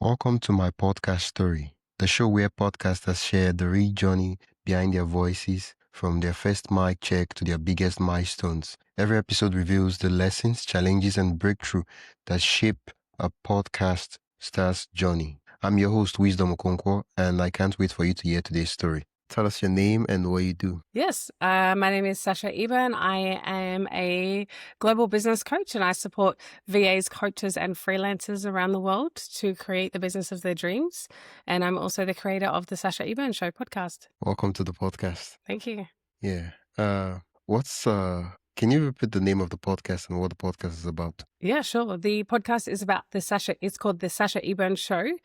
Welcome to my podcast story, the show where podcasters share the real journey behind their voices, from their first mic check to their biggest milestones. Every episode reveals the lessons, challenges, and breakthrough that shape a podcast star's journey. I'm your host, Wisdom Okonkwo, and I can't wait for you to hear today's story. Tell us your name and what you do. Yes, my name is Sasha Eburne. I am a global business coach and I support VAs, coaches, and freelancers around the world to create the business of their dreams. And I'm also the creator of the Sasha Eburne Show podcast. Welcome to the podcast. Thank you. Yeah. Can you repeat the name of the podcast and what the podcast is about? Yeah, sure. The podcast is about it's called the Sasha Eburne Show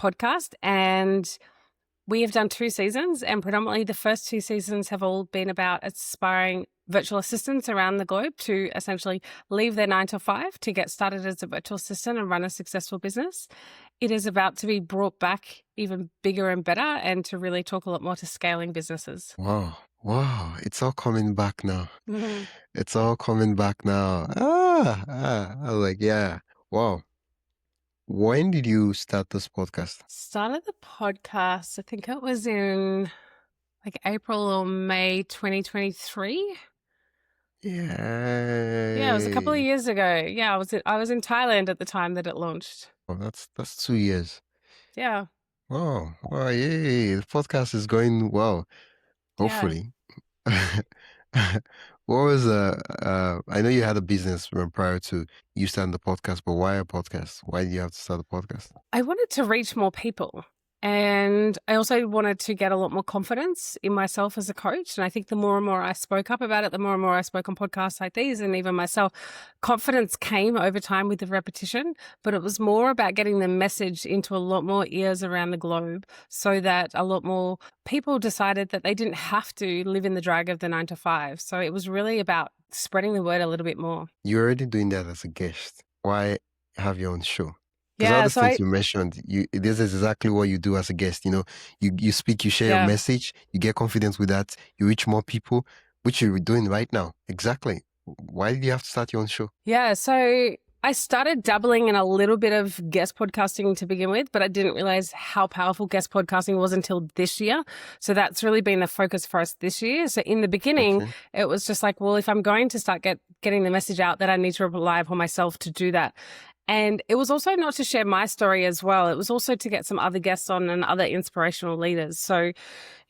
podcast. And we have done 2 seasons, and predominantly the first 2 seasons have all been about aspiring virtual assistants around the globe to essentially leave their 9 to 5 to get started as a virtual assistant and run a successful business. It is about to be brought back even bigger and better and to really talk a lot more to scaling businesses. Wow. It's all coming back now. Mm-hmm. It's all coming back now. I was like, yeah. Wow. When did you start this podcast? Started the podcast, I think it was in like April or May 2023. Yeah, it was a couple of years ago. Yeah, I was in Thailand at the time that it launched. Oh, that's 2 years. Yeah. Wow. Yay. The podcast is going well. Hopefully. Yeah. What was I know you had a business prior to you starting the podcast, but why a podcast? Why did you have to start a podcast? I wanted to reach more people. And I also wanted to get a lot more confidence in myself as a coach. And I think the more and more I spoke up about it, the more and more I spoke on podcasts like these and even myself, confidence came over time with the repetition. But it was more about getting the message into a lot more ears around the globe so that a lot more people decided that they didn't have to live in the drag of the 9 to 5. So it was really about spreading the word a little bit more. You're already doing that as a guest. Why have your own show? Because Yeah, all the things you mentioned, this is exactly what you do as a guest. You speak, you share your message, you get confidence with that, you reach more people, which you're doing right now. Exactly. Why did you have to start your own show? Yeah, so I started dabbling in a little bit of guest podcasting to begin with, but I didn't realize how powerful guest podcasting was until this year. So that's really been the focus for us this year. So in the beginning, It was just like, well, if I'm going to start getting the message out, then I need to rely upon myself to do that. And it was also not to share my story as well. It was also to get some other guests on and other inspirational leaders. So,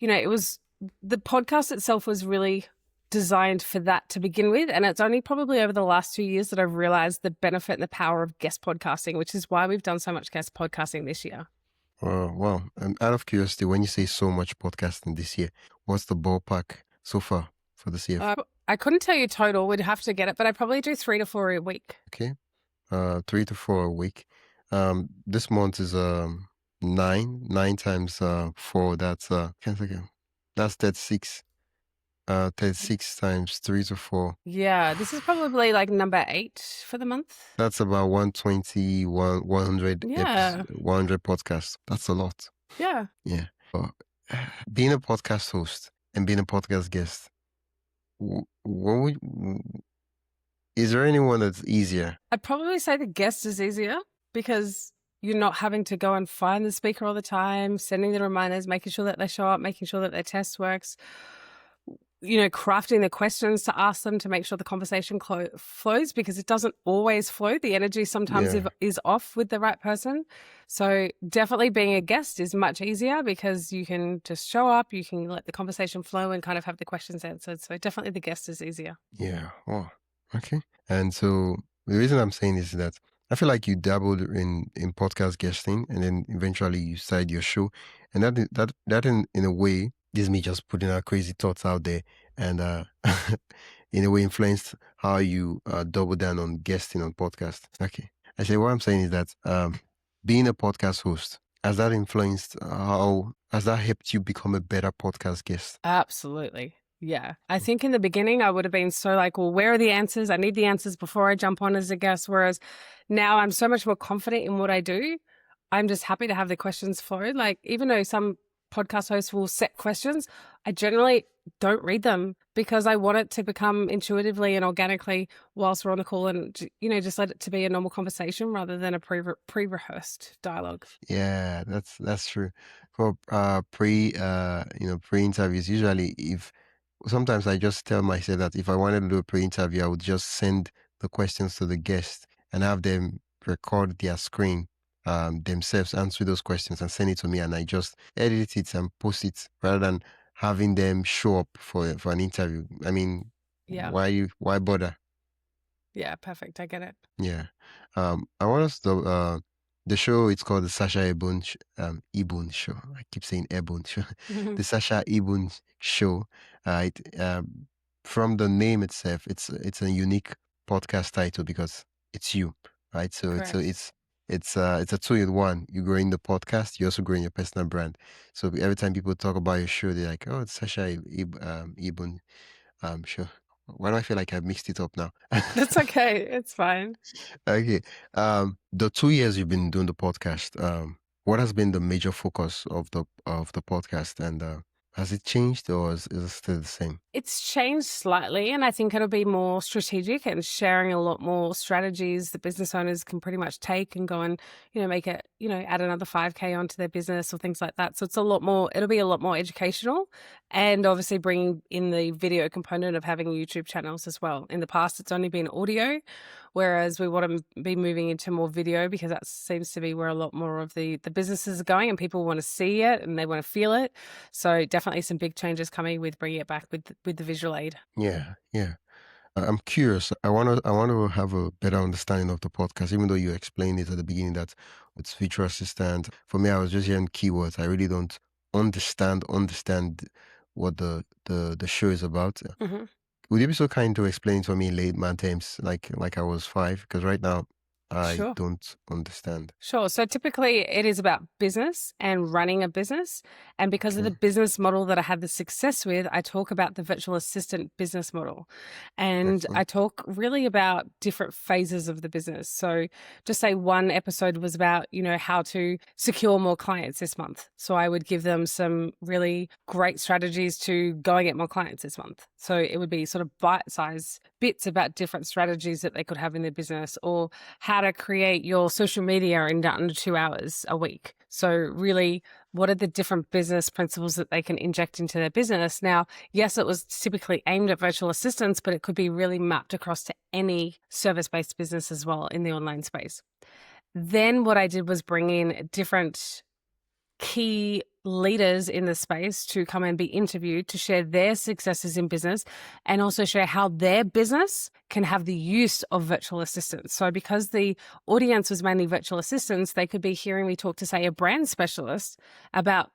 the podcast itself was really designed for that to begin with. And it's only probably over the last 2 years that I've realized the benefit and the power of guest podcasting, which is why we've done so much guest podcasting this year. Well, and out of curiosity, when you say so much podcasting this year, what's the ballpark so far for this year? I couldn't tell you total. We'd have to get it, but I probably do 3 to 4 a week. Okay. 3 to 4 a week. This month is 9 times 4. That's 36. 36 times 3 to 4. Yeah, this is probably like number 8 for the month. That's about 120, 100 100 podcasts. That's a lot. Yeah. Yeah. But being a podcast host and being a podcast guest, is there anyone that's easier? I'd probably say the guest is easier because you're not having to go and find the speaker all the time, sending the reminders, making sure that they show up, making sure that their test works, crafting the questions to ask them to make sure the conversation flows, because it doesn't always flow. The energy sometimes is off with the right person. So definitely being a guest is much easier because you can just show up, you can let the conversation flow and kind of have the questions answered. So definitely the guest is easier. Yeah. Oh, okay. And so the reason I'm saying is that I feel like you dabbled in podcast guesting and then eventually you started your show. And that in a way, this is me just putting our crazy thoughts out there, and in a way influenced how you double down on guesting on podcasts. Okay. I say what I'm saying is that being a podcast host, has that helped you become a better podcast guest? Absolutely. Yeah. I think in the beginning I would have been so like, well, where are the answers? I need the answers before I jump on as a guest. Whereas now I'm so much more confident in what I do. I'm just happy to have the questions flow. Like, even though some podcast hosts will set questions, I generally don't read them because I want it to become intuitively and organically whilst we're on the call, and just let it to be a normal conversation rather than a pre-rehearsed dialogue. Yeah, that's true. For pre-interviews, usually if sometimes I just tell myself that if I wanted to do a pre-interview, I would just send the questions to the guest and have them record their screen themselves, answer those questions and send it to me, and I just edit it and post it rather than having them show up for an interview. I mean, Yeah. why bother? Yeah, perfect. I get it. Yeah. I want us to the show, it's called the Sasha Eburne Eburne show. I keep saying Eburne show. The Sasha Eburne show. From the name itself, it's a unique podcast title because it's you, right? So Correct. it's a 2 in 1. You grow in the podcast, you also grow in your personal brand. So every time people talk about your show, they're like, "Oh, it's Sasha Eburne show." Why do I feel like I mixed it up now? That's okay. It's fine. Okay. The 2 years you've been doing the podcast, what has been the major focus of the podcast, and has it changed or is it still the same? It's changed slightly, and I think it'll be more strategic and sharing a lot more strategies that business owners can pretty much take and go and, make it, add another 5K onto their business or things like that. So it'll be a lot more educational, and obviously bringing in the video component of having YouTube channels as well. In the past, it's only been audio, whereas we want to be moving into more video because that seems to be where a lot more of the businesses are going, and people want to see it and they want to feel it. So definitely some big changes coming with bringing it back with the visual aid. Yeah, yeah. I'm curious. I want to have a better understanding of the podcast, even though you explained it at the beginning that it's virtual assistant. For me, I was just hearing keywords. I really don't understand what the show is about. Mhm. Would you be so kind to explain to me in layman terms, like I was 5? Because right now I Sure. don't understand. Sure. So typically it is about business and running a business. And because of the Okay. business model that I had the success with, I talk about the virtual assistant business model. And Okay. I talk really about different phases of the business. So just say one episode was about, how to secure more clients this month. So I would give them some really great strategies to go and get more clients this month. So it would be sort of bite-sized bits about different strategies that they could have in their business, or how to create your social media in under 2 hours a week. So really, what are the different business principles that they can inject into their business? Now, yes, it was typically aimed at virtual assistants, but it could be really mapped across to any service-based business as well in the online space. Then what I did was bring in different key leaders in the space to come and be interviewed to share their successes in business and also share how their business can have the use of virtual assistants. So because the audience was mainly virtual assistants, they could be hearing me talk to, say, a brand specialist about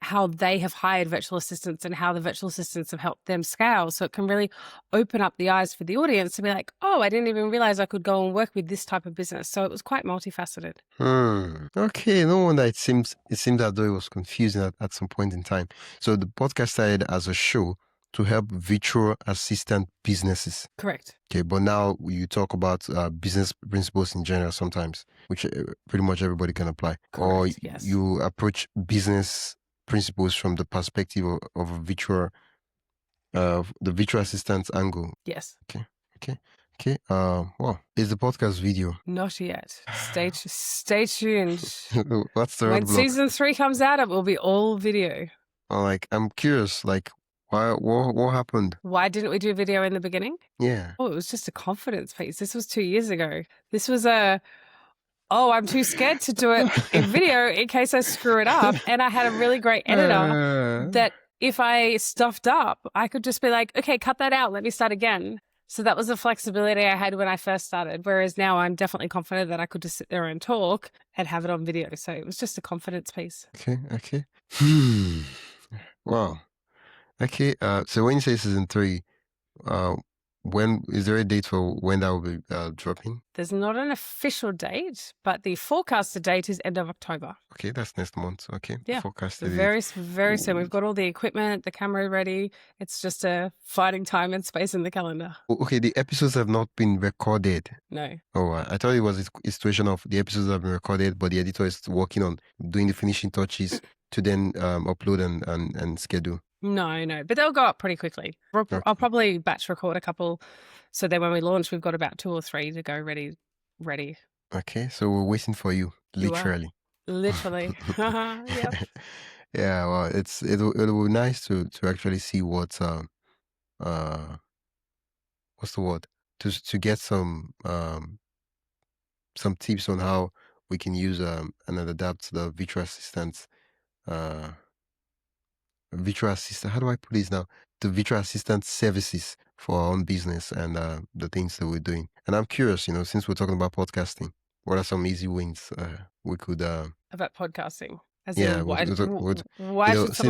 how they have hired virtual assistants and how the virtual assistants have helped them scale. So it can really open up the eyes for the audience to be like, oh, I didn't even realize I could go and work with this type of business. So it was quite multifaceted. Okay, no wonder it seems as though it was confusing at some point in time. So the podcast started as a show to help virtual assistant businesses. Correct. Okay, but now you talk about business principles in general sometimes, which pretty much everybody can apply. Or Correct. Yes. you approach business principles from the perspective of a virtual, the virtual assistant angle. Yes. Okay, okay, okay. Well, is the podcast video? Not yet. Stay tuned. What's the When roadblock? season 3 comes out, it will be all video. I'm curious, why, what happened? Why didn't we do video in the beginning? Yeah. Oh, it was just a confidence piece. This was 2 years ago. This was I'm too scared to do it in video in case I screw it up. And I had a really great editor that if I stuffed up, I could just be like, okay, cut that out. Let me start again. So that was the flexibility I had when I first started. Whereas now I'm definitely confident that I could just sit there and talk and have it on video. So it was just a confidence piece. Okay. Wow. Okay. So when you say season 3, when is there a date for when that will be dropping? There's not an official date, but the forecasted date is end of October. Okay, that's next month. Okay. Yeah. Forecasted Very, very soon. We've got all the equipment, the camera ready. It's just finding time and space in the calendar. Okay, the episodes have not been recorded. No. Oh, I thought it was a situation of the episodes have been recorded, but the editor is working on doing the finishing touches to then upload and schedule? No, but they'll go up pretty quickly. I'll Okay. probably batch record a couple, so then when we launch, we've got about 2 or 3 to go ready. Okay. So we're waiting for you, You are. literally. Literally. Yep. Yeah. Well, it'll be nice to actually see uh what's the word, to get some tips on how we can use and adapt the uh virtual assistant. How do I put this now? The virtual assistant services for our own business and the things that we're doing. And I'm curious, since we're talking about podcasting, what are some easy wins we could? About podcasting. As Yeah, in, why should someone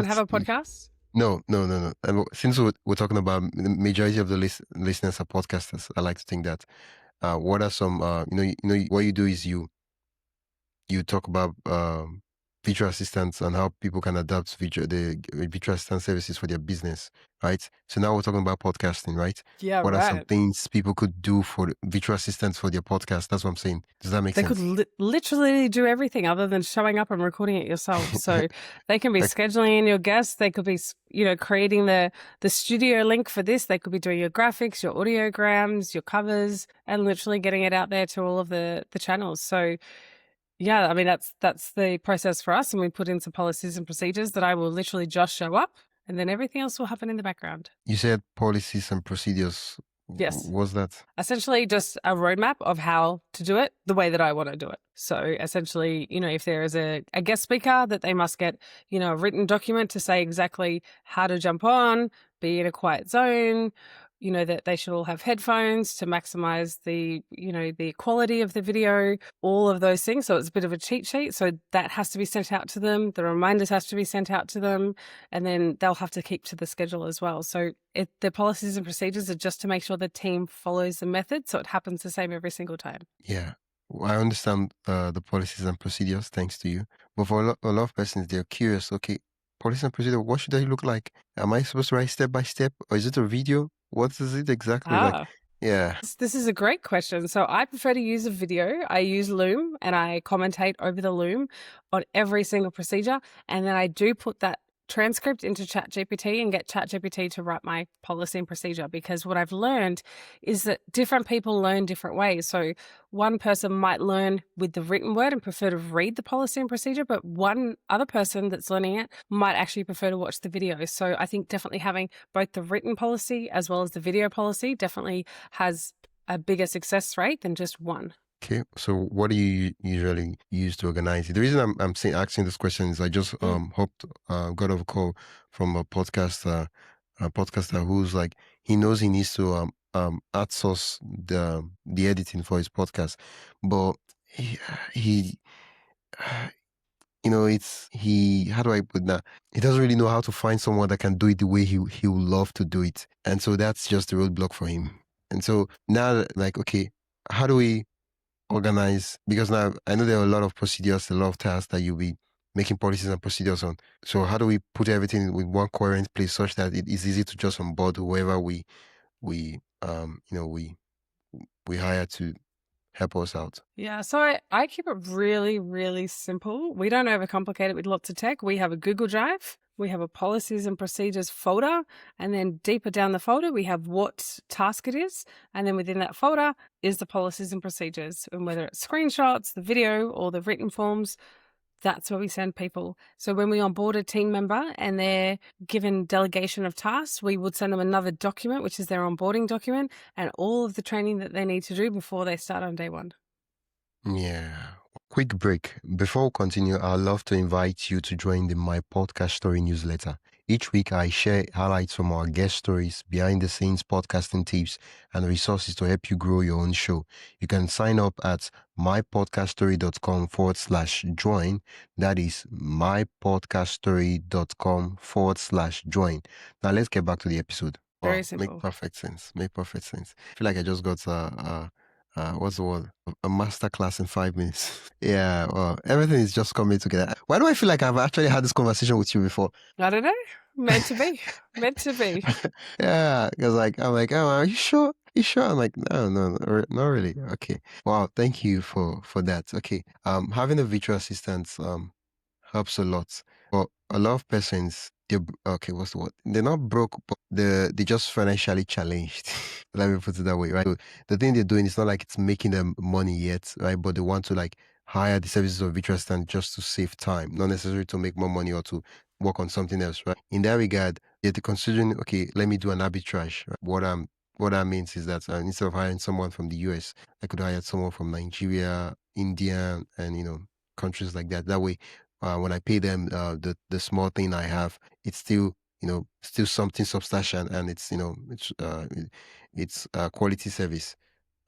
have since a podcast? no, no, no, no. And since we're talking about the majority of the listeners are podcasters, I like to think that what are some what you do is you talk about virtual assistants and how people can adapt the virtual assistant services for their business, right? So now we're talking about podcasting, right? Yeah, What are some right. things people could do for virtual assistants for their podcast? That's what I'm saying. Does that make They sense? could literally do everything other than showing up and recording it yourself. So they can be Like, scheduling in your guests. They could be, creating the studio link for this. They could be doing your graphics, your audiograms, your covers, and literally getting it out there to all of the channels. So yeah, I mean that's the process for us, and we put in some policies and procedures that I will literally just show up, and then everything else will happen in the background. you said policies and procedures. Yes. Was that? Essentially just a roadmap of how to do it the way that I want to do it. So essentially, if there is a guest speaker, that they must get, a written document to say exactly how to jump on, be in a quiet zone, that they should all have headphones to maximize the, the quality of the video, all of those things. So it's a bit of a cheat sheet. So that has to be sent out to them. The reminders has to be sent out to them, and then they'll have to keep to the schedule as well. So the policies and procedures are just to make sure the team follows the method, so it happens the same every single time. Yeah. I understand the policies and procedures thanks to you. But for a lot of persons, they're curious. Okay, policies and procedure, what should they look like? Am I supposed to write step by step, or is it a video? What is it exactly like? Ah, Yeah. this is a great question. So I prefer to use a video. I use Loom and I commentate over the Loom on every single procedure. And then I do put that transcript into ChatGPT and get ChatGPT to write my policy and procedure, because what I've learned is that different people learn different ways. So one person might learn with the written word and prefer to read the policy and procedure, but one other person that's learning it might actually prefer to watch the video. So I think definitely having both the written policy as well as the video policy definitely has a bigger success rate than just one. Okay, so what do you usually use to organize it? The reason I'm saying asking this question is I just got off a call from a podcaster who's like, he knows he needs to outsource the editing for his podcast, but he it's he how do I put that? He doesn't really know how to find someone that can do it the way he would love to do it, and so that's just a roadblock for him. And so now, like, okay, how do we organize, because now I know there are a lot of procedures, a lot of tasks that you'll be making policies and procedures on. So how do we put everything in one coherent place such that it is easy to just onboard whoever we we hire to help us out? Yeah, so I keep it really, really simple. We don't overcomplicate it with lots of tech. We have a Google Drive. We have a policies and procedures folder. And then deeper down the folder, we have what task it is. And then within that folder is the policies and procedures. And whether it's screenshots, the video, or the written forms, that's where we send people. So when we onboard a team member and they're given delegation of tasks, we would send them another document, which is their onboarding document, and all of the training that they need to do before they start on day one. Yeah. Quick break. Before we continue, I'd love to invite you to join the My Podcast Story newsletter. Each week, I share highlights from our guest stories, behind the scenes podcasting tips, and resources to help you grow your own show. You can sign up at mypodcaststory.com/join. That is mypodcaststory.com/join. Now, let's get back to the episode. Very Wow, make simple. perfect sense. Make perfect sense. I feel like I just got what's the word? A master class in 5 minutes. Yeah, well, everything is just coming together. Why do I feel like I've actually had this conversation with you before? I don't know. Meant to be. Meant to be. Yeah, because I'm like, oh, are you sure? You sure? I'm like, no, no, no, not really. Okay. Wow, thank you for that. Okay. Having a virtual assistant helps a lot. But a lot of persons, okay, what's the word? They're not broke, but they're just financially challenged. Let me put it that way, right? So the thing they're doing is not like it's making them money yet, right? But they want to like hire the services of virtual assistant just to save time, not necessarily to make more money or to work on something else, right? In that regard, they're considering, okay, let me do an arbitrage. Right? What that means is that instead of hiring someone from the US, I could hire someone from Nigeria, India, and countries like that. That way, when I pay them the small thing I have, it's still still something substantial, and it's it's quality service.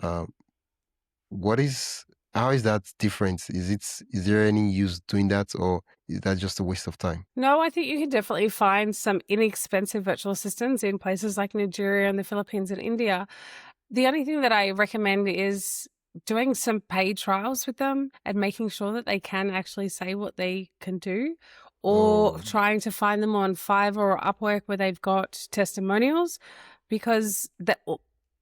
Uh, what is how is that different? Is there any use doing that, or is that just a waste of time? No, I think you can definitely find some inexpensive virtual assistants in places like Nigeria and the Philippines and India. The only thing that I recommend is doing some paid trials with them and making sure that they can actually say what they can do, or Oh, trying to find them on Fiverr or Upwork where they've got testimonials, because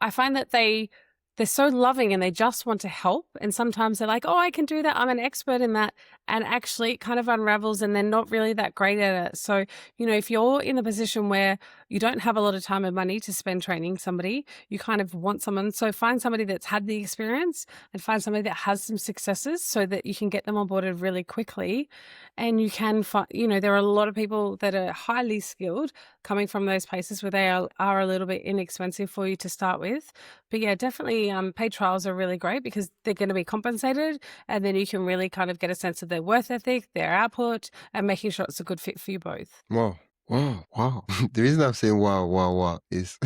I find that they're so loving and they just want to help. And sometimes they're like, oh, I can do that. I'm an expert in that. And actually it kind of unravels and they're not really that great at it. So, if you're in a position where you don't have a lot of time and money to spend training somebody, you kind of want someone. So find somebody that's had the experience and find somebody that has some successes so that you can get them onboarded really quickly. And you can find, there are a lot of people that are highly skilled coming from those places where they are a little bit inexpensive for you to start with. But yeah, definitely paid trials are really great because they're going to be compensated, and then you can really kind of get a sense of their worth ethic, their output, and making sure it's a good fit for you both. wow, wow, wow. The reason I'm saying wow, wow, wow is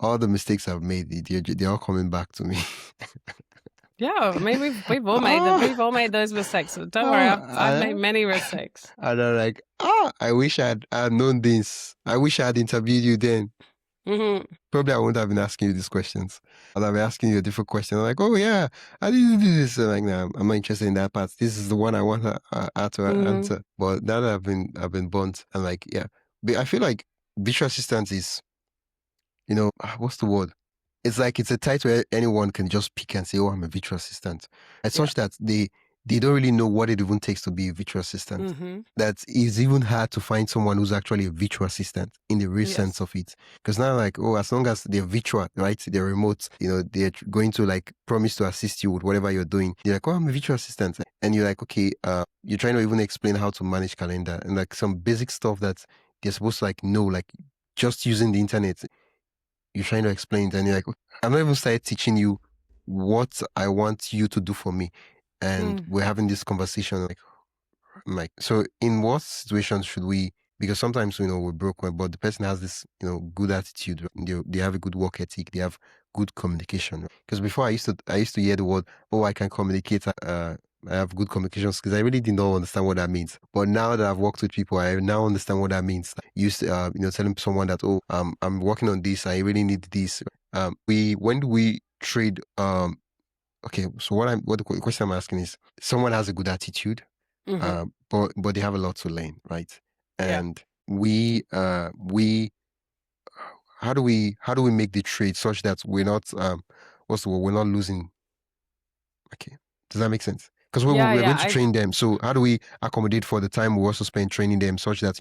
all the mistakes I've made, they're all coming back to me. Yeah, I mean we've all made them. Ah, We've all made those mistakes. So don't worry, I've made ah, many mistakes. and I'm like, I wish I'd known this. I wish I had interviewed you then. Hmm. Probably I wouldn't have been asking you these questions. I'd have been asking you a different question. I'm like, oh yeah, how did you do this? I'm like, nah, I'm not interested in that part. This is the one I want her to Hmm. answer. But now that I've been burnt, and like, yeah, but I feel like virtual assistant is, what's the word? It's like it's a title where anyone can just pick and say, "Oh, I'm a virtual assistant." It's Yeah. such that they don't really know what it even takes to be a virtual assistant. Hmm. That it's even hard to find someone who's actually a virtual assistant in the real sense Yes. of it. Because now, like, oh, as long as they're virtual, right? They're remote, they're going to like promise to assist you with whatever you're doing. They're like, "Oh, I'm a virtual assistant," and you're like, "Okay," you're trying to even explain how to manage calendar and like some basic stuff that they're supposed to like know, like just using the internet. You're trying to explain it, and you're like, "Okay, I'm not even started teaching you what I want you to do for me." And Mm. we're having this conversation like, so in what situations should we, because sometimes, we're broken, but the person has this, good attitude. Right? They have a good work ethic. They have good communication. Because before I used to hear the word, oh, I can communicate. I have good communication skills. I really did not understand what that means. But now that I've worked with people, I now understand what that means. Like, telling someone that, oh, I'm working on this. I really need this. When do we trade? Okay. So what the question I'm asking is, someone has a good attitude, Hmm. but they have a lot to learn, right? Yeah. And we how do we make the trade such that we're not what's the word? We're not losing. Okay, does that make sense? Because Yeah. we're Yeah. going to train them. So how do we accommodate for the time we also spend training them such that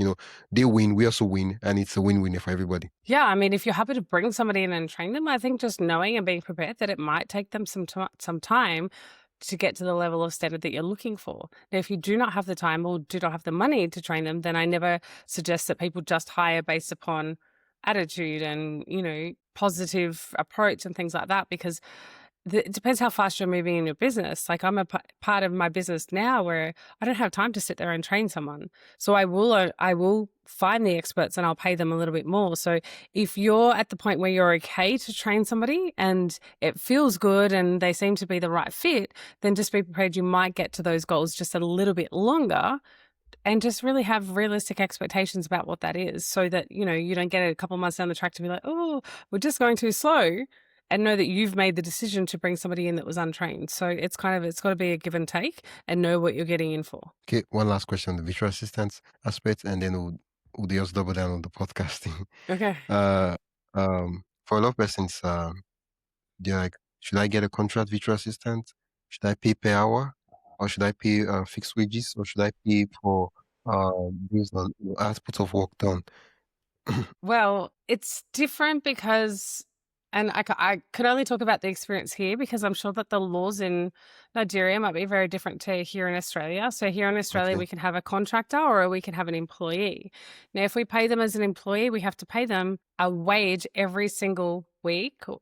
they win, we also win, and it's a win-win for everybody. Yeah, I mean, if you're happy to bring somebody in and train them, I think just knowing and being prepared that it might take them some time to get to the level of standard that you're looking for. Now, if you do not have the time or do not have the money to train them, then I never suggest that people just hire based upon attitude and, positive approach and things like that, because it depends how fast you're moving in your business. Like I'm a part of my business now where I don't have time to sit there and train someone. So I will find the experts and I'll pay them a little bit more. So if you're at the point where you're okay to train somebody and it feels good and they seem to be the right fit, then just be prepared you might get to those goals just a little bit longer, and just really have realistic expectations about what that is, so that you don't get a couple months down the track to be like, oh, we're just going too slow, and know that you've made the decision to bring somebody in that was untrained. So it's got to be a give and take, and know what you're getting in for. Okay, one last question on the virtual assistants aspect, and then we'll just double down on the podcasting. Okay. uh, for a lot of persons, they're like, should I get a contract virtual assistant? Should I pay per hour? or should I pay fixed wages, or should I pay for based on output of work done? Well, it's different because, and I could only talk about the experience here because I'm sure that the laws in Nigeria might be very different to here in Australia. So here in Australia, Okay, we can have a contractor or we can have an employee. Now, if we pay them as an employee, we have to pay them a wage every single week. more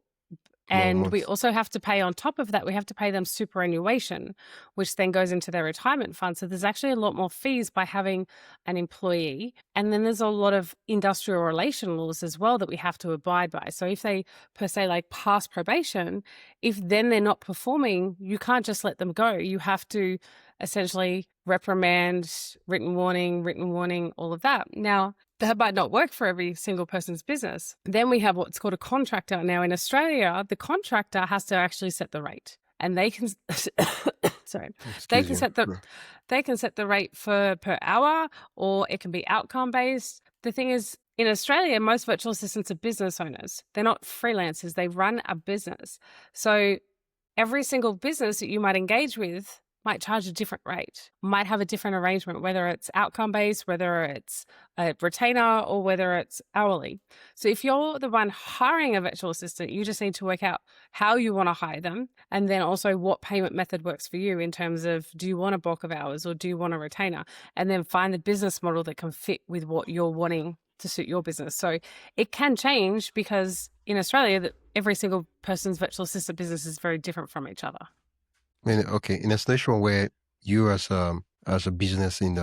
And we months. also have to pay on top of that, we have to pay them superannuation, which then goes into their retirement fund. So there's actually a lot more fees by having an employee. And then there's a lot of industrial relation laws as well that we have to abide by. So if they, per se, like pass probation, if then they're not performing, you can't just let them go. You have to essentially reprimand, written warning, all of that. Now, that might not work for every single person's business. Then we have what's called a contractor. Now, in Australia, the contractor has to actually set the rate, and they can sorry, they Excuse can you. set the rate for per hour, or it can be outcome based. The thing is, in Australia, most virtual assistants are business owners. They're not freelancers. They run a business. So every single business that you might engage with might charge a different rate, might have a different arrangement, whether it's outcome based, whether it's a retainer, or whether it's hourly. So if you're the one hiring a virtual assistant, you just need to work out how you want to hire them, and then also what payment method works for you in terms of, do you want a bulk of hours or do you want a retainer? And then find the business model that can fit with what you're wanting to suit your business. So it can change because in Australia, that every single person's virtual assistant business is very different from each other. I mean, okay, in a situation where you as a business in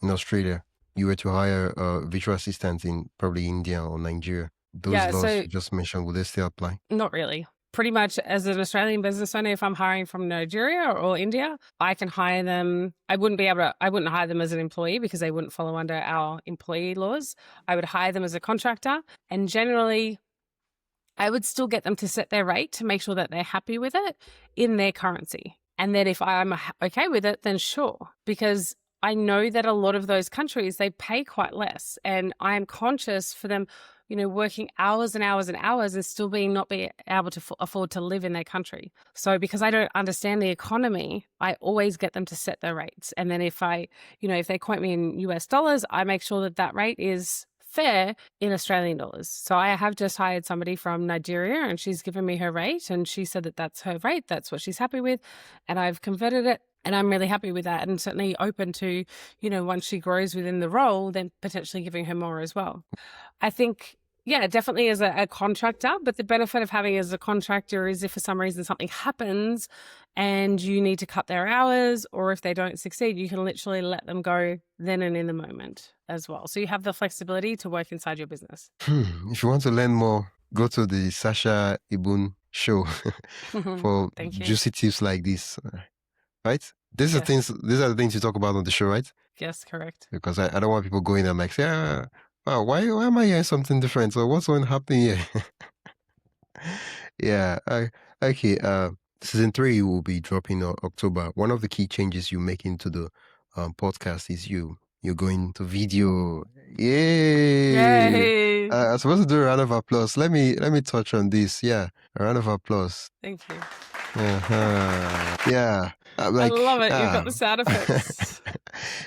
Australia, you were to hire a virtual assistant in probably India or Nigeria, those Yeah, laws so you just mentioned, would they still apply? not really. Pretty much as an Australian business owner, if I'm hiring from Nigeria or India, I can hire them. I wouldn't hire them as an employee because they wouldn't follow under our employee laws. I would hire them as a contractor, and generally I would still get them to set their rate to make sure that they're happy with it in their currency. And then if I'm okay with it, then sure, because I know that a lot of those countries, they pay quite less. And I am conscious for them, working hours and hours and hours and still not be able to afford to live in their country. So because I don't understand the economy, I always get them to set their rates. And then if they quote me in US dollars, I make sure that that rate is fair in Australian dollars. So I have just hired somebody from Nigeria, and she's given me her rate, and she said that that's her rate. That's what she's happy with. And I've converted it, and I'm really happy with that, and certainly open to, once she grows within the role, then potentially giving her more as well. I think, yeah, definitely as a contractor, but the benefit of having as a contractor is if for some reason something happens and you need to cut their hours, or if they don't succeed, you can literally let them go then and in the moment as well. So you have the flexibility to work inside your business. If you want to learn more, go to the Sasha Eburne show for Thank you. juicy tips like this, right? These are Yes. these are the things you talk about on the show, right? Yes, correct. Because I don't want people going and like, say, wow, why am I hearing something different? So what's going happening here? Yeah. Okay. Season 3 will be dropping on October. One of the key changes you make into the podcast is you're going to video. Yay! Yay! I'm supposed to do a round of applause. Let me touch on this. Yeah, a round of applause. Thank you. Yeah. I love it. You've got the sound effects.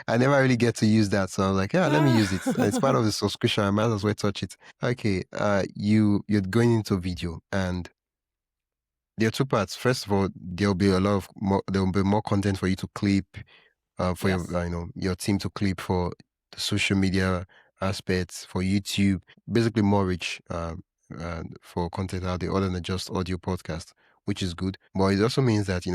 I never really get to use that, so I was like, yeah, let me use it. It's part of the subscription. I might as well touch it. Okay. You're going into video, and there are two parts. First of all, there will be more content for you to clip, for Yes. your team to clip for the social media aspects, for YouTube, basically more rich for content out there other than just audio podcast, which is good. But it also means that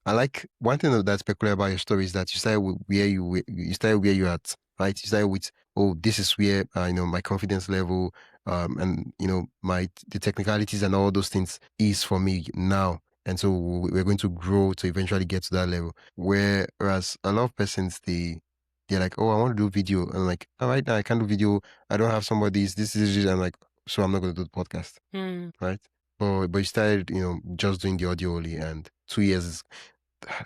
I like one thing that's peculiar about your story is that you started with you started where you're at, right? You started with, oh, this is where my confidence level and the technicalities and all those things is for me now. And so we're going to grow to eventually get to that level. Whereas a lot of persons, they're like, oh, I want to do video. And I'm like, all right, now I can't do video. I don't have somebody's, this is, I'm like, so I'm not going to do the podcast. Right. But you started, just doing the audio only, and 2 years is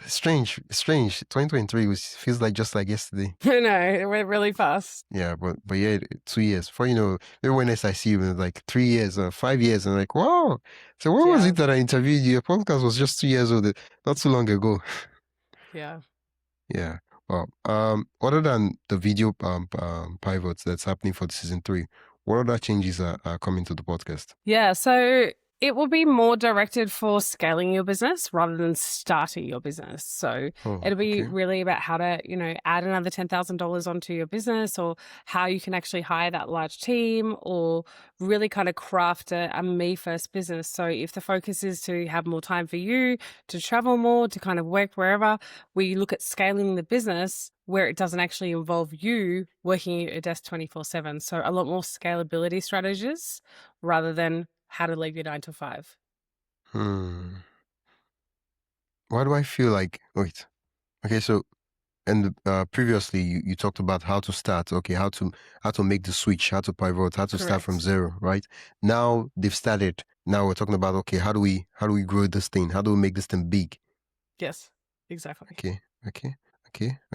strange. 2023 feels like just like yesterday. I know, it went really fast. Yeah, but yeah, 2 years. For maybe when next I see you in like 3 years or 5 years, and like, wow. So what was it that I interviewed you? Your podcast was just 2 years old, not too long ago. Yeah. Yeah. Well, other than the video pivots that's happening for season 3, what other changes are coming to the podcast? Yeah. So it will be more directed for scaling your business rather than starting your business. So Oh, it'll be okay. really about how to, add another $10,000 onto your business, or how you can actually hire that large team, or really kind of craft a me first business. So if the focus is to have more time for you, to travel more, to kind of work wherever, we look at scaling the business where it doesn't actually involve you working at your desk 24/7. So a lot more scalability strategies rather than how to leave your 9 to 5. Hmm. Why do I feel like, wait, okay, so, and previously you talked about how to start, okay, how to make the switch, how to pivot, how to start from Correct. zero, right? Now they've started. Now we're talking about, okay, how do we grow this thing? How do we make this thing big? Yes, exactly. Okay, okay,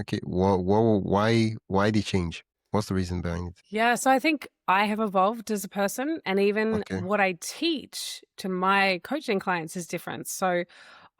okay. Why the change? What's the reason behind it? Yeah, so I think I have evolved as a person, and even Okay. what I teach to my coaching clients is different. So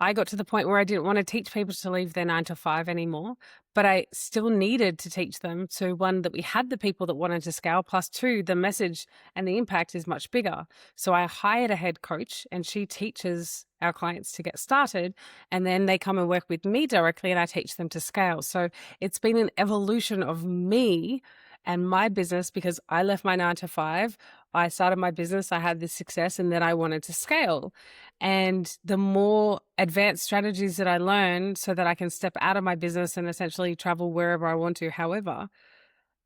I got to the point where I didn't want to teach people to leave their 9 to 5 anymore, but I still needed to teach them to, one, that we had the people that wanted to scale, plus two, the message and the impact is much bigger. So I hired a head coach, and she teaches our clients to get started, and then they come and work with me directly, and I teach them to scale. So it's been an evolution of me and my business, because I left my 9 to 5. I started my business, I had this success, and then I wanted to scale. And the more advanced strategies that I learn so that I can step out of my business and essentially travel wherever I want to, however,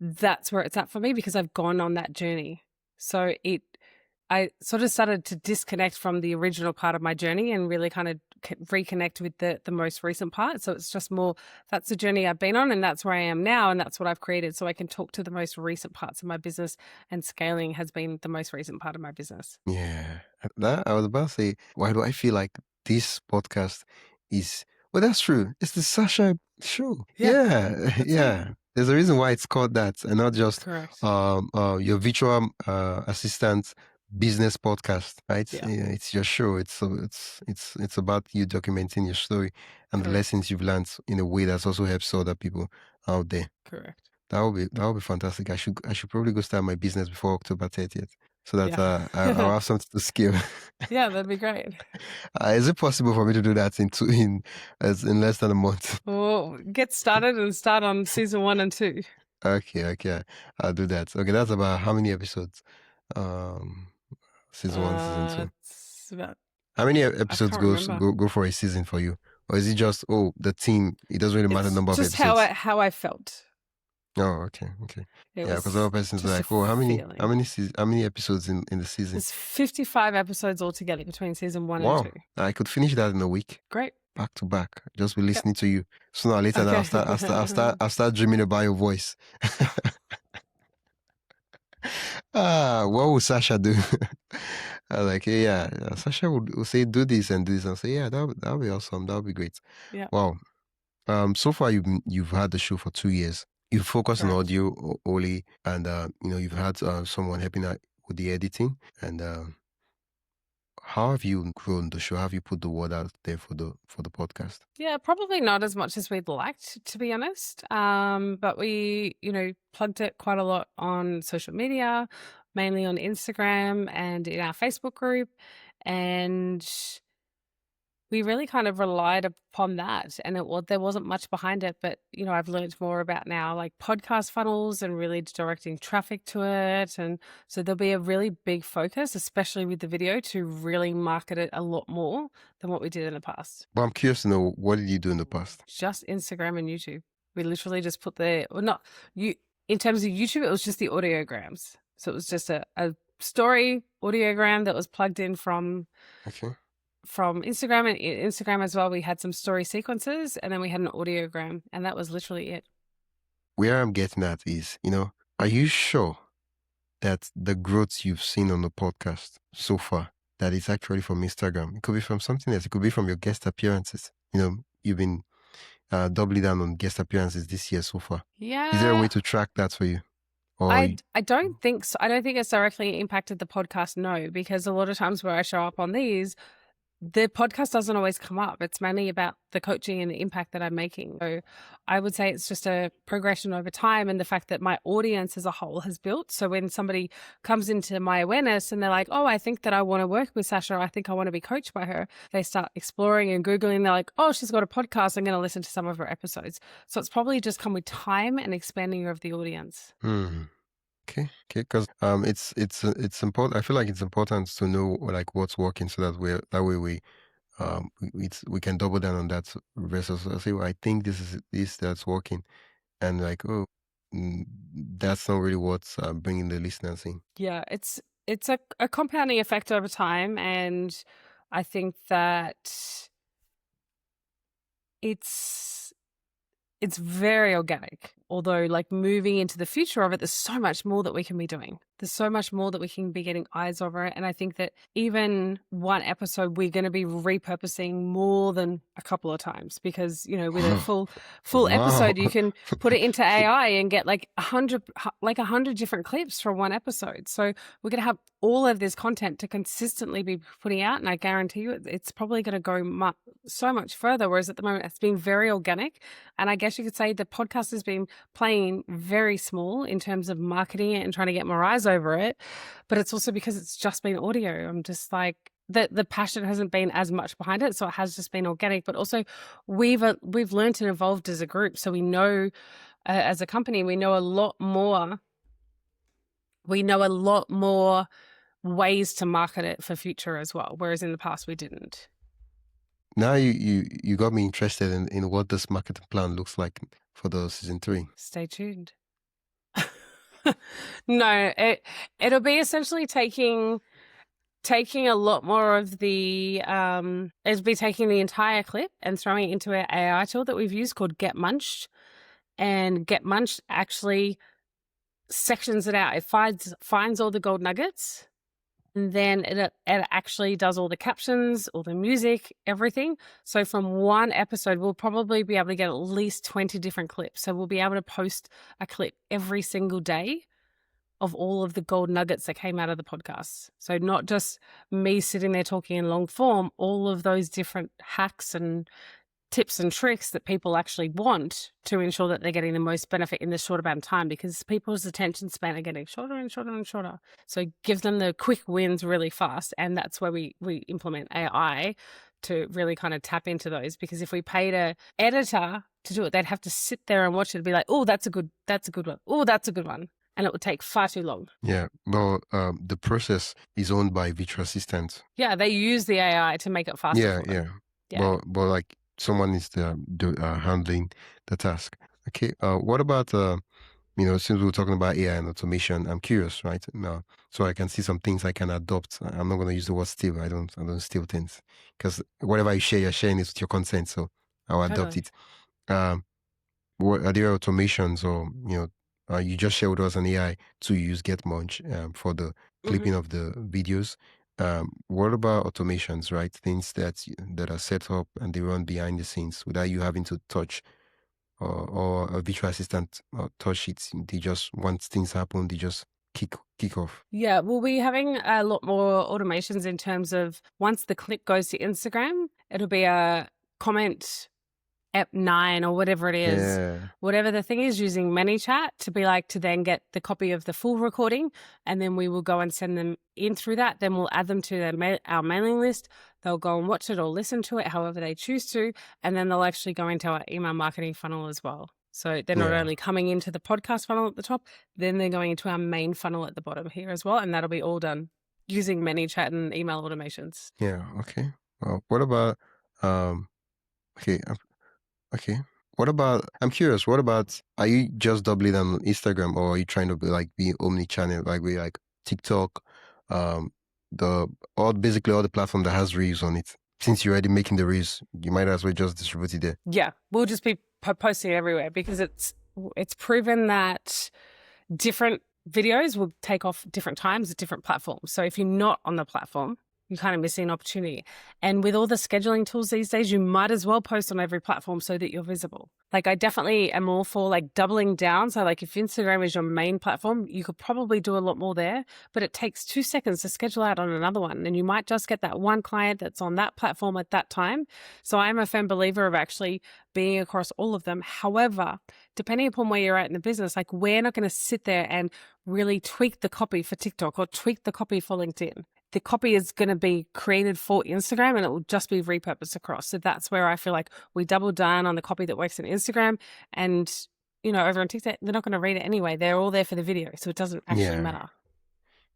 that's where it's at for me, because I've gone on that journey. So I sort of started to disconnect from the original part of my journey and really kind of reconnect with the most recent part. So it's just more, that's the journey I've been on, and that's where I am now, and that's what I've created. So I can talk to the most recent parts of my business, and scaling has been the most recent part of my business. Yeah. That I was about to say, why do I feel like this podcast is, well, that's true. It's the Sasha show. Yeah, Yeah. that's it. Yeah. There's a reason why it's called that, and not just Correct. your virtual assistant business podcast, right? Yeah, Yeah, it's your show. It's about you documenting your story and the correct. lessons you've learned in a way that's also helps other people out there. Correct. That would be fantastic. I should probably go start my business before October 30th, so that Yeah. I'll have something to scale. Yeah, that'd be great. Is it possible for me to do that in less than a month? Well, get started and start on season 1 and 2. Okay, I'll do that. Okay, that's about how many episodes? Um, season 1, season 2. It's about, How many I episodes can't goes remember. go for a season for you, or is it just, oh, the team? It doesn't really matter the It's number of just how I episodes. how I felt. Oh, okay. It Yeah, because other was person's just a like, oh, feeling. how many episodes in the season? There's 55 episodes altogether between season 1 and 2. Wow, I could finish that in a week, Great. back to back. Just be Yep. listening to you. Sooner or later, now Okay. I'll start dreaming about your voice. What would Sasha do? I was like, hey, yeah, Sasha will say, do this and do this. I'll say, yeah, that'll be awesome. That'll be great. Yep. Wow. So far you've had the show for 2 years. You've focused on Correct. audio only, and you've had someone helping out with the editing. And how have you grown the show? How have you put the word out there for the podcast? Yeah, probably not as much as we'd liked, to be honest. But we, plugged it quite a lot on social media, mainly on Instagram and in our Facebook group. And we really kind of relied upon that, and there wasn't much behind it. But I've learned more about now, like podcast funnels, and really directing traffic to it. And so there'll be a really big focus, especially with the video, to really market it a lot more than what we did in the past. But I'm curious to know, what did you do in the past? Just Instagram and YouTube. We literally just put not you in terms of YouTube, it was just the audiograms. So it was just a story audiogram that was plugged in from Okay. Instagram, and Instagram as well. We had some story sequences, and then we had an audiogram, and that was literally it. Where I'm getting at is, are you sure that the growth you've seen on the podcast so far, that it's actually from Instagram? It could be from something else. It could be from your guest appearances. You've been doubling down on guest appearances this year so far. Is there a way Yeah, to track that for you? Or I don't think so. I don't think it's directly impacted the podcast, no, because a lot of times where I show up on these, the podcast doesn't always come up. It's mainly about the coaching and the impact that I'm making. So I would say it's just a progression over time, and the fact that my audience as a whole has built. So when somebody comes into my awareness and they're like, oh, I think that I want to work with Sasha, I think I want to be coached by her, they start exploring and Googling. They're like, oh, she's got a podcast, I'm going to listen to some of her episodes. So it's probably just come with time and expanding of the audience. Okay, because it's important. I feel like it's important to know like what's working, so that way we can double down on that versus say, well, I think this that's working, and like, oh, that's not really what's bringing the listeners in. Yeah, it's a compounding effect over time, and I think that it's very organic. Although, like, moving into the future of it, there's so much more that we can be doing. There's so much more that we can be getting eyes over it. And I think that even one episode, we're going to be repurposing more than a couple of times, because, you know, with a full Wow. episode, you can put it into AI and get like 100 different clips from one episode. So we're going to have all of this content to consistently be putting out. And I guarantee you it's probably going to go so much further. Whereas at the moment, it's been very organic. And I guess you could say the podcast has been playing very small in terms of marketing it and trying to get more eyes over it. But it's also because it's just been audio. I'm just like, the passion hasn't been as much behind it. So it has just been organic. But also we've learned and evolved as a group. So we know, as a company, we know a lot more. We know a lot more ways to market it for future as well. Whereas in the past, we didn't. Now you got me interested in what this marketing plan looks like for the season 3. Stay tuned. No, it'll be essentially taking a lot more of the it'll be taking the entire clip and throwing it into our AI tool that we've used called Get Munched. And Get Munched actually sections it out. It finds all the gold nuggets, and then it actually does all the captions, all the music, everything. So from one episode, we'll probably be able to get at least 20 different clips. So we'll be able to post a clip every single day of all of the gold nuggets that came out of the podcast. So not just me sitting there talking in long form, all of those different hacks and tips and tricks that people actually want to ensure that they're getting the most benefit in this short amount of time, because people's attention span are getting shorter and shorter and shorter. So it gives them the quick wins really fast. And that's where we implement AI to really kind of tap into those, because if we paid a editor to do it, they'd have to sit there and watch it and be like, oh, that's a good one. Oh, that's a good one. And it would take far too long. Yeah, well, the process is owned by Virtual Assistant. Yeah, they use the AI to make it faster. Yeah. But like someone is handling the task. Okay. What about since we were talking about AI and automation, I'm curious, right? Now, so I can see some things I can adopt. I'm not going to use the word steal. I don't steal things, because whatever you share, you're sharing it with your consent. So I'll adopt it. What are there automations, or you just share with us an AI to use GetMunch for the clipping of the videos? What about automations, right? Things that are set up and they run behind the scenes without you having to touch or a virtual assistant touch it. They just, once things happen, they just kick off. Yeah, we'll be having a lot more automations in terms of once the clip goes to Instagram, it'll be a comment app 9 or whatever it is, whatever the thing is, using ManyChat to then get the copy of the full recording, and then we will go and send them in through that. Then we'll add them to our mailing list. They'll go and watch it or listen to it however they choose to, and then they'll actually go into our email marketing funnel as well. So they're not only coming into the podcast funnel at the top, then they're going into our main funnel at the bottom here as well, and that'll be all done using ManyChat and email automations. Yeah. Okay. Well, what about Okay. What about, I'm curious, what about, are you just doubling on Instagram, or are you trying to be omni-channel, like TikTok, basically all the platform that has Reels on it? Since you're already making the Reels, you might as well just distribute it there. Yeah, we'll just be posting it everywhere, because it's proven that different videos will take off different times at different platforms. So if you're not on the platform, you're kind of missing an opportunity. And with all the scheduling tools these days, you might as well post on every platform so that you're visible. Like, I definitely am all for like doubling down. So like if Instagram is your main platform, you could probably do a lot more there, but it takes 2 seconds to schedule out on another one. And you might just get that one client that's on that platform at that time. So I'm a firm believer of actually being across all of them. However, depending upon where you're at in the business, like we're not going to sit there and really tweak the copy for TikTok or tweak the copy for LinkedIn. The copy is going to be created for Instagram and it will just be repurposed across. So that's where I feel like we double down on the copy that works in Instagram, and, you know, over on TikTok, they're not going to read it anyway. They're all there for the video. So it doesn't actually matter.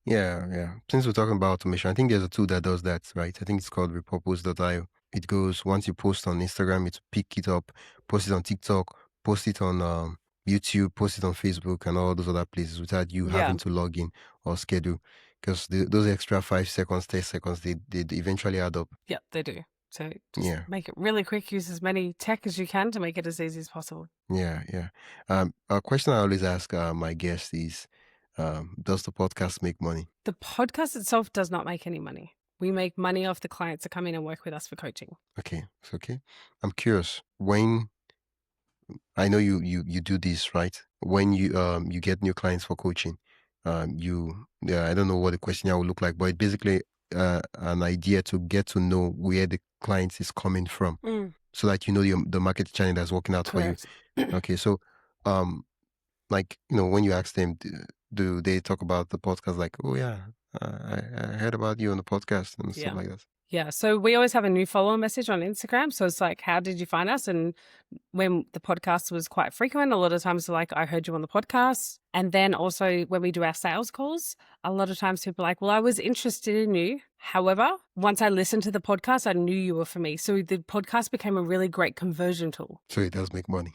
Yeah. Since we're talking about automation, I think there's a tool that does that, right? I think it's called repurpose.io. It goes, once you post on Instagram, it pick it up, post it on TikTok, post it on YouTube, post it on Facebook and all those other places without you having to log in or schedule. Because those extra 5 seconds, 10 seconds, they eventually add up. Yep, they do. So just make it really quick. Use as many tech as you can to make it as easy as possible. Yeah. A question I always ask my guests is, does the podcast make money? The podcast itself does not make any money. We make money off the clients that come in and work with us for coaching. Okay. I'm curious, when I know you do this, right? When you get new clients for coaching, I don't know what the questionnaire will look like, but it's basically an idea to get to know where the client is coming from, so that you know the market channel that's working out for you. Okay, so like, you know, when you ask them, do they talk about the podcast like, oh yeah, I heard about you on the podcast and stuff like that? Yeah, so we always have a new follower message on Instagram. So it's like, how did you find us? And when the podcast was quite frequent, a lot of times they're like, I heard you on the podcast. And then also when we do our sales calls, a lot of times people are like, well, I was interested in you. However, once I listened to the podcast, I knew you were for me. So the podcast became a really great conversion tool. So it does make money.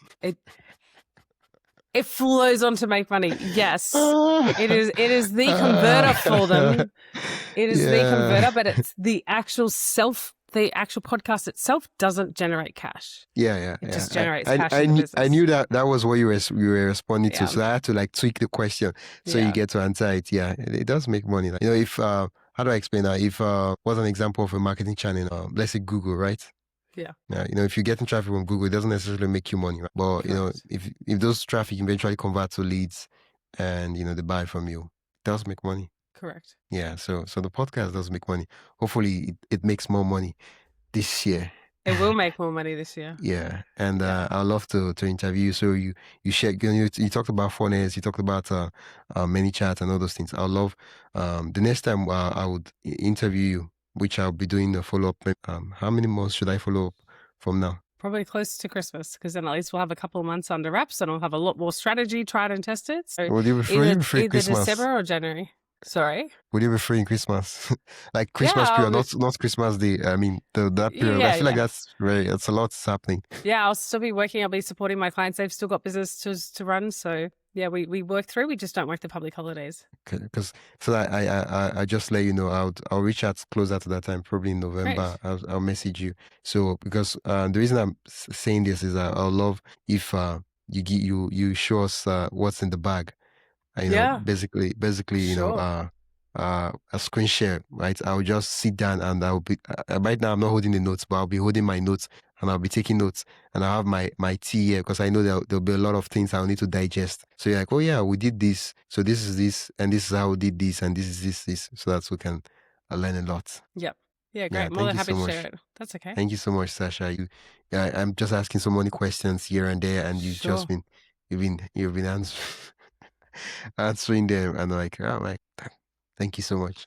It flows on to make money. Yes. It is the converter for them. It is the converter, but it's the actual podcast itself doesn't generate cash. Yeah. It just generates cash in the business. I knew that was what you were responding to. So I had to like tweak the question so you get to answer it. Yeah, it does make money. Like, you know, if how do I explain that? If what's an example of a marketing channel? Let's say Google, right? Yeah, you know, if you're getting traffic from Google, it doesn't necessarily make you money, right? But you know, if those traffic eventually convert to leads, and you know they buy from you, it does make money. Correct. Yeah, so the podcast does make money. Hopefully, it makes more money this year. It will make more money this year. Yeah, and I'd love to interview you. So you shared, you talked about funnels, you talked about ManyChat and all those things. I'd love the next time I would interview you, which I'll be doing a follow-up. How many months should I follow up from now? Probably close to Christmas, because then at least we'll have a couple of months under wraps and we'll have a lot more strategy tried and tested. So would you be free Christmas? December or January. Sorry? Would you be free in Christmas? Like Christmas period, not Christmas Day. I mean, that period. I feel like that's a lot's happening. Yeah, I'll still be working. I'll be supporting my clients. They've still got business to run. So yeah, we work through. We just don't work the public holidays. Okay, because I just let you know, I'll reach out closer to that time, probably in November. I'll message you. So because the reason I'm saying this is that I'll love if you show us what's in the bag. You know, basically, you know, a screen share, right? I'll just sit down and I'll be right now I'm not holding the notes, but I'll be holding my notes and I'll be taking notes, and I'll have my tea here because I know there'll be a lot of things I'll need to digest. So you're like, oh yeah, we did this, so this is this, and this is how we did this, and this is this, so that we can learn a lot. Yep. Yeah, great. More than happy to share it. That's okay. Thank you so much, Sasha. I'm just asking so many questions here and there, and you've just been answering them, and like, oh my, thank you so much.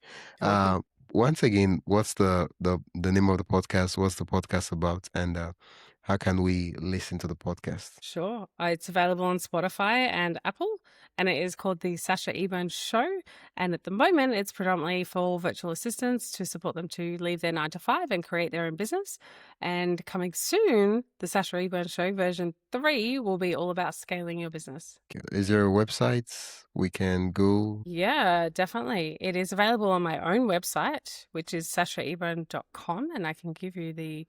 Once again, what's the name of the podcast? What's the podcast about? And how can we listen to the podcast? Sure. It's available on Spotify and Apple, and it is called the Sasha Eburne Show. And at the moment, it's predominantly for virtual assistants to support them to leave their 9-to-5 and create their own business. And coming soon, the Sasha Eburne Show version 3 will be all about scaling your business. Is there a website we can go? Yeah, definitely. It is available on my own website, which is sashaeburne.com, and I can give you the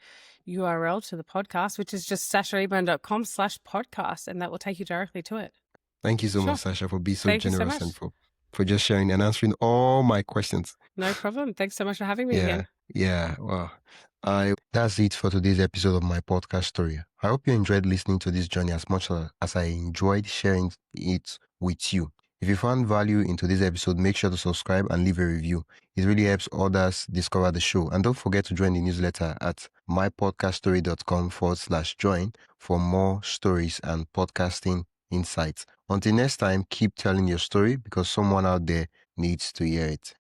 URL to the podcast, which is just sashaeburne.com/podcast, and that will take you directly to it. Thank you so much, Sasha, for being so generous and for for just sharing and answering all my questions. No problem. Thanks so much for having me Yeah, again. yeah. Well, that's it for today's episode of my podcast story. I hope you enjoyed listening to this journey as much as I enjoyed sharing it with you. If you found value in today's episode, make sure to subscribe and leave a review. It really helps others discover the show. And don't forget to join the newsletter at mypodcaststory.com/join for more stories and podcasting insights. Until next time, keep telling your story because someone out there needs to hear it.